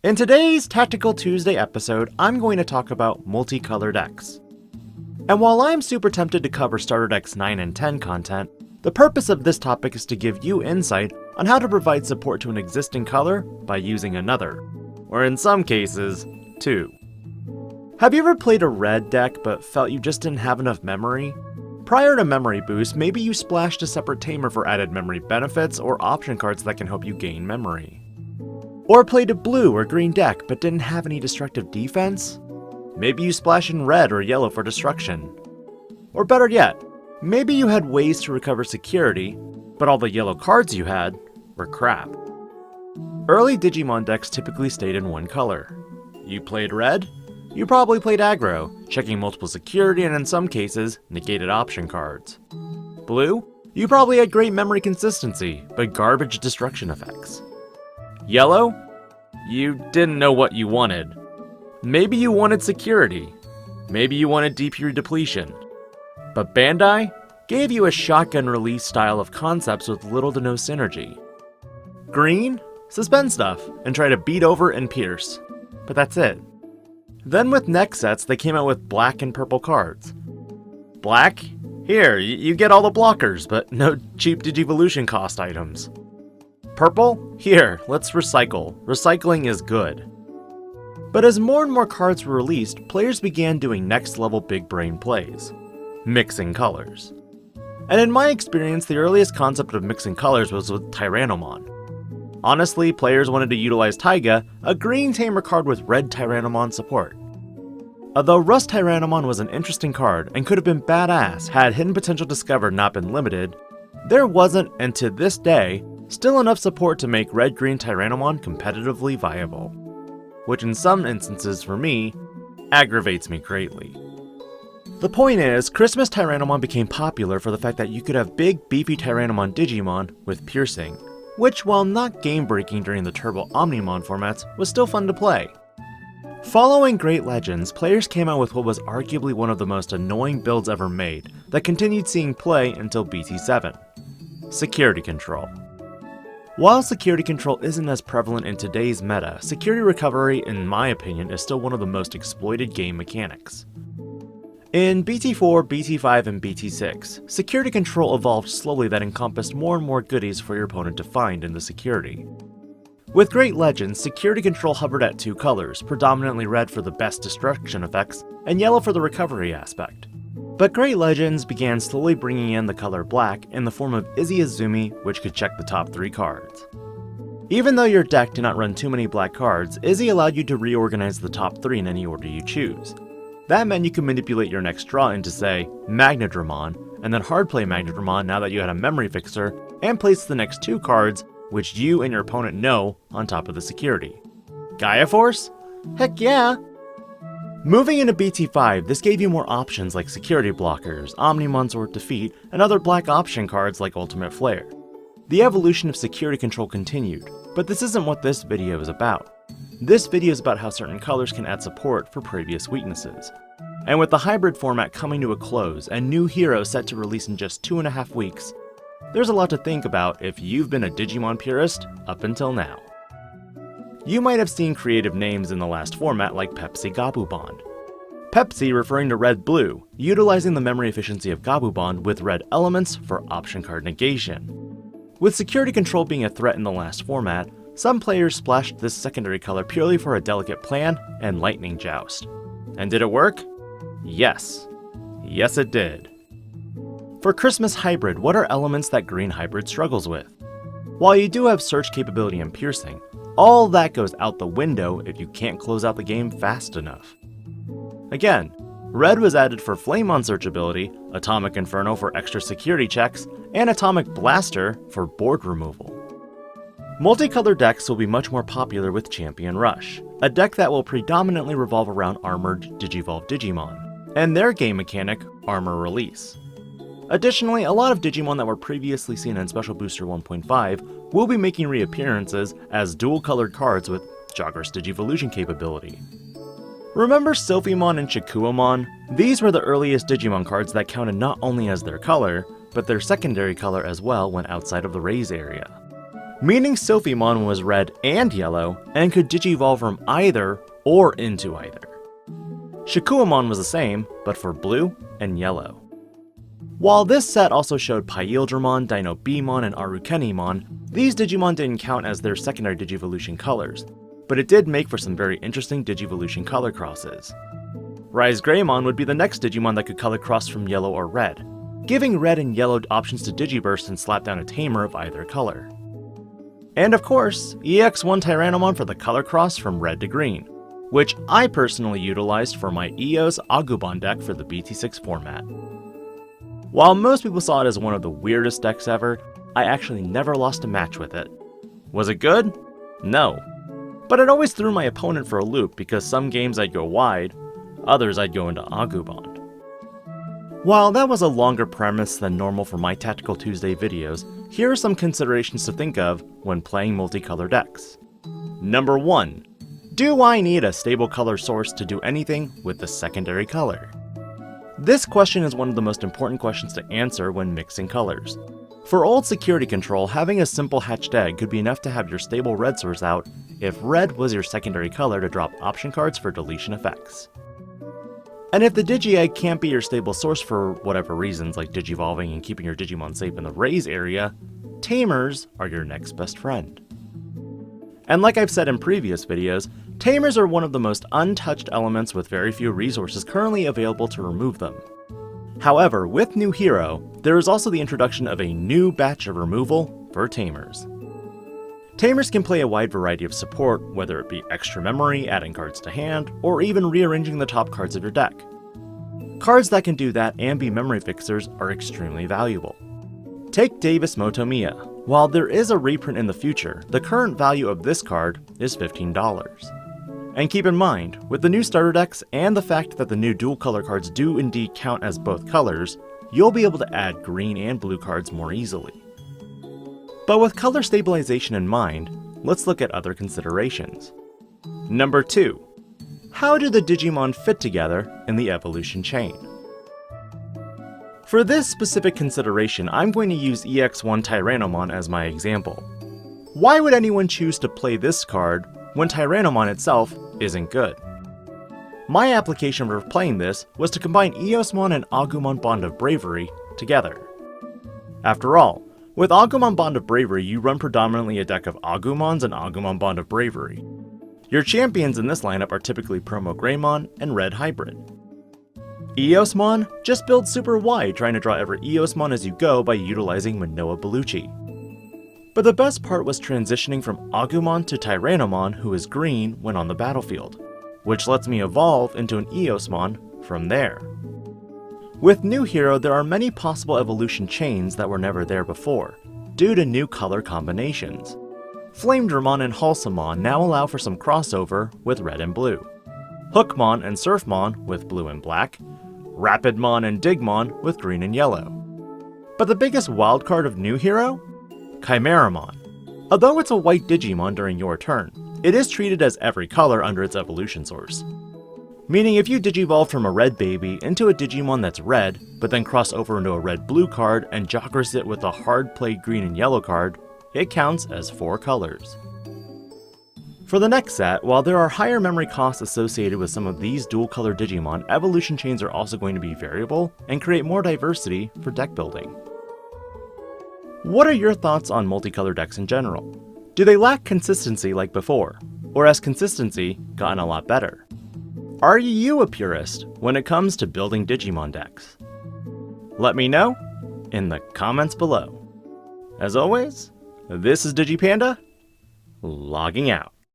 In today's Tactical Tuesday episode, I'm going to talk about multicolor decks. And while I'm super tempted to cover Starter Decks 9 and 10 content, the purpose of this topic is to give you insight on how to provide support to an existing color by using another, or in some cases, two. Have you ever played a red deck but felt you just didn't have enough memory? Prior to Memory Boost, maybe you splashed a separate tamer for added memory benefits or option cards that can help you gain memory. Or played a blue or green deck but didn't have any destructive defense? Maybe you splash in red or yellow for destruction. Or better yet, maybe you had ways to recover security, but all the yellow cards you had were crap. Early Digimon decks typically stayed in one color. You played red? You probably played aggro, checking multiple security and in some cases, negated option cards. Blue? You probably had great memory consistency, but garbage destruction effects. Yellow? You didn't know what you wanted. Maybe you wanted security. Maybe you wanted DP depletion. But Bandai gave you a shotgun release style of concepts with little to no synergy. Green? Suspend stuff and try to beat over and pierce. But that's it. Then with next sets, they came out with black and purple cards. Black? Here, you get all the blockers, but no cheap Digivolution cost items. Purple? Here, let's recycle. Recycling is good. But as more and more cards were released, players began doing next level big brain plays. Mixing colors. And in my experience, the earliest concept of mixing colors was with Tyrannomon. Honestly, players wanted to utilize Taiga, a green tamer card with red Tyrannomon support. Although Rust Tyrannomon was an interesting card and could have been badass had Hidden Potential Discovered not been limited, there wasn't, and to this day, still enough support to make red-green Tyrannomon competitively viable. Which in some instances for me, aggravates me greatly. The point is, Christmas Tyrannomon became popular for the fact that you could have big beefy Tyrannomon Digimon with piercing, which while not game-breaking during the Turbo Omnimon formats, was still fun to play. Following Great Legends, players came out with what was arguably one of the most annoying builds ever made that continued seeing play until BT7. Security Control. While security control isn't as prevalent in today's meta, security recovery, in my opinion, is still one of the most exploited game mechanics. In BT4, BT5, and BT6, security control evolved slowly that encompassed more and more goodies for your opponent to find in the security. With Great Legends, security control hovered at two colors, predominantly red for the best destruction effects, and yellow for the recovery aspect. But Great Legends began slowly bringing in the color black in the form of Izzy Azumi, which could check the top 3 cards. Even though your deck did not run too many black cards, Izzy allowed you to reorganize the top 3 in any order you choose. That meant you could manipulate your next draw into, say, Magnadramon, and then hardplay Magnadramon now that you had a memory fixer, and place the next 2 cards, which you and your opponent know, on top of the security. Gaia Force? Heck yeah! Moving into BT5, this gave you more options like Security Blockers, Omnimon Sword Defeat, and other black option cards like Ultimate Flare. The evolution of security control continued, but this isn't what this video is about. This video is about how certain colors can add support for previous weaknesses. And with the hybrid format coming to a close and new heroes set to release in just 2.5 weeks, there's a lot to think about if you've been a Digimon purist up until now. You might have seen creative names in the last format like Pepsi Gabubond. Pepsi referring to red-blue, utilizing the memory efficiency of Gabubond with red elements for option card negation. With security control being a threat in the last format, some players splashed this secondary color purely for a delicate plan and lightning joust. And did it work? Yes. Yes it did. For Christmas Hybrid, what are elements that Green Hybrid struggles with? While you do have search capability and piercing, all that goes out the window if you can't close out the game fast enough. Again, red was added for Flame on searchability, Atomic Inferno for extra security checks, and Atomic Blaster for board removal. Multicolored decks will be much more popular with Champion Rush, a deck that will predominantly revolve around armored Digivolve Digimon, and their game mechanic, Armor Release. Additionally, a lot of Digimon that were previously seen in Special Booster 1.5 will be making reappearances as dual-colored cards with Jagras Digivolution capability. Remember Sylphimon and Chikuamon? These were the earliest Digimon cards that counted not only as their color, but their secondary color as well when outside of the raise area. meaning Sophiemon was red and yellow and could Digivolve from either or into either. Shikuamon was the same, but for blue and yellow. While this set also showed Pyeldramon, Dino-Beamon, and Arukenimon, these Digimon didn't count as their secondary Digivolution colors, but it did make for some very interesting Digivolution color crosses. Rise Greymon would be the next Digimon that could color cross from yellow or red, giving red and yellow options to Digiburst and slap down a tamer of either color. And of course, EX1 Tyrannomon for the color cross from red to green, which I personally utilized for my EOS Agumon deck for the BT6 format. While most people saw it as one of the weirdest decks ever, I actually never lost a match with it. Was it good? No. But it always threw my opponent for a loop because some games I'd go wide, others I'd go into Agumon. While that was a longer premise than normal for my Tactical Tuesday videos, here are some considerations to think of when playing multicolor decks. Number 1. Do I need a stable color source to do anything with the secondary color? This question is one of the most important questions to answer when mixing colors. For old security control, having a simple hatched egg could be enough to have your stable red source out if red was your secondary color to drop option cards for deletion effects. And if the Digi-egg can't be your stable source for whatever reasons like digivolving and keeping your Digimon safe in the raise area, tamers are your next best friend. And like I've said in previous videos, tamers are one of the most untouched elements with very few resources currently available to remove them. However, with New Hero, there is also the introduction of a new batch of removal for tamers. Tamers can play a wide variety of support, whether it be extra memory, adding cards to hand, or even rearranging the top cards of your deck. Cards that can do that and be memory fixers are extremely valuable. Take Davis Motomiya. While there is a reprint in the future, the current value of this card is $15. And keep in mind, with the new starter decks and the fact that the new dual color cards do indeed count as both colors, you'll be able to add green and blue cards more easily. But with color stabilization in mind, let's look at other considerations. Number 2. How do the Digimon fit together in the evolution chain? For this specific consideration, I'm going to use EX1 Tyrannomon as my example. Why would anyone choose to play this card when Tyrannomon itself isn't good? My application for playing this was to combine Eosmon and Agumon Bond of Bravery together. After all, with Agumon Bond of Bravery, you run predominantly a deck of Agumons and Agumon Bond of Bravery. Your champions in this lineup are typically Promo Greymon and Red Hybrid. Eosmon just builds super wide, trying to draw every Eosmon as you go by utilizing Manoa Bellucci. But the best part was transitioning from Agumon to Tyrannomon, who is green when on the battlefield, which lets me evolve into an Eosmon from there. With New Hero, there are many possible evolution chains that were never there before, due to new color combinations. Flamedramon and Halsamon now allow for some crossover with red and blue. Hookmon and Surfmon with blue and black, Rapidmon and Digmon with green and yellow. But the biggest wildcard of New Hero? Chimeramon. Although it's a white Digimon during your turn, it is treated as every color under its evolution source. Meaning if you Digivolve from a red baby into a Digimon that's red, but then cross over into a red-blue card and Jokers it with a hard-played green and yellow card, it counts as 4 colors. For the next set, while there are higher memory costs associated with some of these dual-color Digimon, evolution chains are also going to be variable and create more diversity for deck building. What are your thoughts on multicolor decks in general? Do they lack consistency like before, or has consistency gotten a lot better? Are you a purist when it comes to building Digimon decks? Let me know in the comments below. As always, this is Digi-Panda, logging out.